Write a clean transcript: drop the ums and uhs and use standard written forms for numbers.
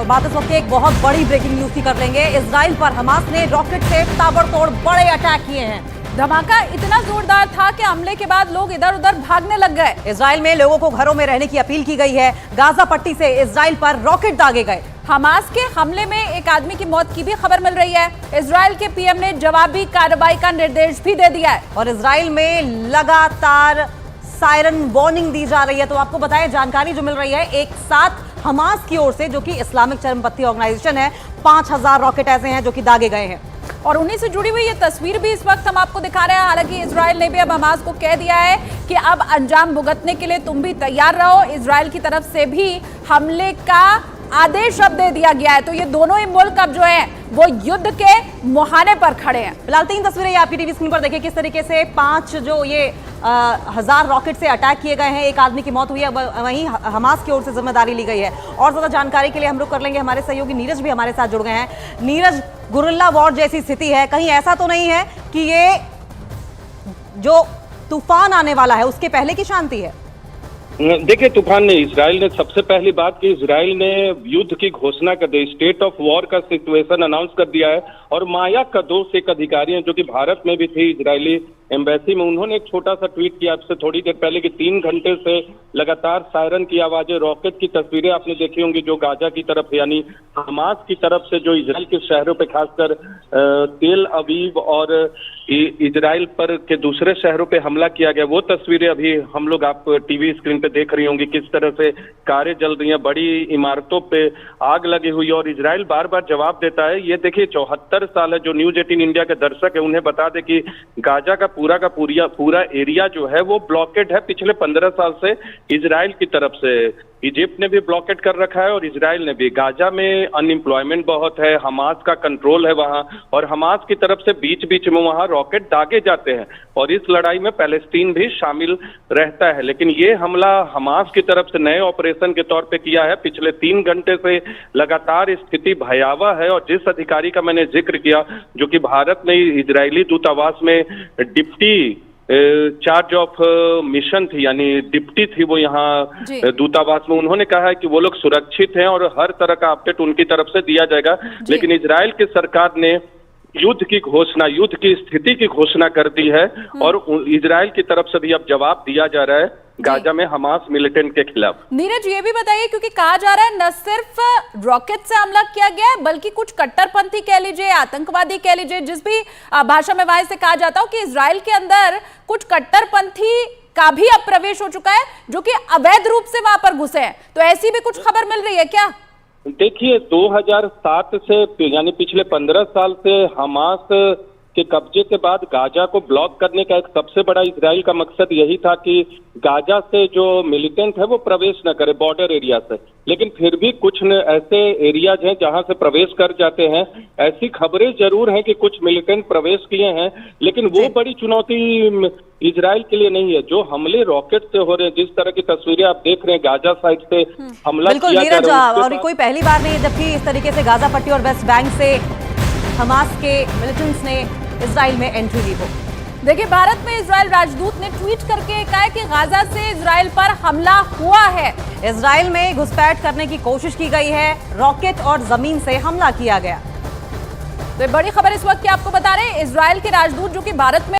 बात इस वक्त एक बहुत बड़ी ब्रेकिंग न्यूज की कर लेंगे। इजराइल पर हमास ने रॉकेट से ताबड़तोड़ बड़े अटैक किए हैं। धमाका इतना जोरदार था कि हमले के बाद लोग इधर उधर भागने लग गए। इजराइल में लोगों को घरों में रहने की अपील की गई है। गाजा पट्टी से इजराइल पर रॉकेट दागे गए। हमास के हमले में एक आदमी की मौत की भी खबर मिल रही है। इजराइल के पीएम ने जवाबी कार्रवाई का निर्देश भी दे दिया है और इजराइल में लगातार सायरन वार्निंग दी जा रही है। तो आपको बताएं, जानकारी जो मिल रही है, एक साथ हमास की ओर से, जो कि इस्लामिक चरमपंथी ऑर्गेनाइजेशन है, 5000 रॉकेट ऐसे हैं जो कि दागे गए हैं। और उन्हीं से जुड़ी हुई ये तस्वीर भी इस वक्त हम आपको दिखा रहे हैं। हालांकि इजराइल ने भी अब हमास को कह दिया है कि अब अंजाम भुगतने के लिए तुम भी तैयार रहो। इजराइल की तरफ से भी हमले का आदेश अब दे दिया गया है। तो ये दोनों ही मुल्क अब जो है वो युद्ध के मुहाने पर खड़े हैं। फिलहाल 3 तस्वीरें आपकी टीवी स्क्रीन पर देखिए, किस तरीके से 5 जो ये 1000 रॉकेट से अटैक किए गए हैं। एक आदमी की मौत हुई है, वहीं हमास की ओर से जिम्मेदारी ली गई है। और ज्यादा जानकारी के लिए हम रुक कर लेंगे, हमारे सहयोगी नीरज भी हमारे साथ जुड़ गए हैं। नीरज, गुरिल्ला वॉर जैसी स्थिति है, कहीं ऐसा तो नहीं है कि ये जो तूफान आने वाला है उसके पहले की शांति है? देखिए, तूफान ने, इजराइल ने सबसे पहली बात की, इजराइल ने युद्ध की घोषणा कर दी, स्टेट ऑफ वॉर का सिचुएशन अनाउंस कर दिया है। और माया कदोस एक अधिकारी हैं जो कि भारत में भी थी, इजरायली एम्बेसी में, उन्होंने एक छोटा सा ट्वीट किया आपसे थोड़ी देर पहले कि 3 घंटे से लगातार सायरन की आवाजें, रॉकेट की तस्वीरें आपने देखी होंगी जो गाजा की तरफ यानी हमास की तरफ से जो इजराइल के शहरों पे, खासकर तेल अवीव और इजराइल पर के दूसरे शहरों पे हमला किया गया, वो तस्वीरें अभी हम लोग आप टीवी स्क्रीन पे देख रही होंगी। किस तरह से कारें जल रही हैं, बड़ी इमारतों पे आग लगी हुई है और इजराइल बार बार जवाब देता है। ये देखिए, 74 साल है, जो न्यूज 18 इंडिया के दर्शक है उन्हें बता दें कि गाजा का पूरा एरिया जो है वो ब्लॉकेड है पिछले 15 साल से इजराइल की तरफ से। इजिप्ट ने भी ब्लॉकेट कर रखा है और इजराइल ने भी। गाजा में अनएम्प्लॉयमेंट बहुत है, हमास का कंट्रोल है वहां, और हमास की तरफ से बीच बीच में वहां रॉकेट दागे जाते हैं और इस लड़ाई में पैलेस्टीन भी शामिल रहता है। लेकिन ये हमला हमास की तरफ से नए ऑपरेशन के तौर पे किया है। पिछले 3 घंटे से लगातार स्थिति भयावह है और जिस अधिकारी का मैंने जिक्र किया, जो कि भारत में इजरायली दूतावास में डिप्टी चार्ज ऑफ मिशन थी, यानी डिप्टी थी वो यहाँ दूतावास में, उन्होंने कहा है कि वो लोग सुरक्षित हैं और हर तरह का अपडेट उनकी तरफ से दिया जाएगा। लेकिन इजराइल की सरकार ने युद्ध की स्थिति की घोषणा कर दी है और इजराइल की तरफ से भी अब जवाब दिया जा रहा है गाजा में हमास मिलिटेंट के खिलाफ। नीरज, ये भी बताइए, क्योंकि कहा जा रहा है न सिर्फ रॉकेट से हमला किया गया है बल्कि कुछ कट्टरपंथी कह लीजिए, आतंकवादी कह लीजिए, जिस भी भाषा में वहां से कहा जाता हो, कि इजराइल के अंदर कुछ कट्टरपंथी का भी अब प्रवेश हो चुका है जो कि अवैध रूप से वहां पर घुसे हैं। तो ऐसी भी कुछ खबर मिल रही है क्या? देखिए, 2007 से यानी पिछले 15 साल से हमास के कब्जे के बाद गाजा को ब्लॉक करने का एक सबसे बड़ा इजराइल का मकसद यही था कि गाजा से जो मिलिटेंट है वो प्रवेश न करे बॉर्डर एरिया से। लेकिन फिर भी कुछ ऐसे एरियाज हैं जहां से प्रवेश कर जाते हैं। ऐसी खबरें जरूर हैं कि कुछ मिलिटेंट प्रवेश किए हैं, लेकिन वो बड़ी चुनौती इजराइल के लिए नहीं है। जो हमले रॉकेट से हो रहे हैं, जिस तरह की तस्वीरें आप देख रहे हैं, गाजा साइड से हमला किया जा रहा है, और कोई पहली बार नहीं है जबकि इस तरीके से गाजा पट्टी और वेस्ट बैंक से हमास के मिलिटेंट्स ने इजराइल में एंट्री ली हो। देखिए, भारत में इजराइल राजदूत ने ट्वीट करके कहा है कि गाजा से इजराइल पर हमला हुआ है। इजराइल में घुसपैठ करने की कोशिश की गई है, रॉकेट और जमीन से हमला किया गया। तो बड़ी खबर इस वक्त की आपको बता रहे हैं, इजराइल के राजदूत जो कि भारत में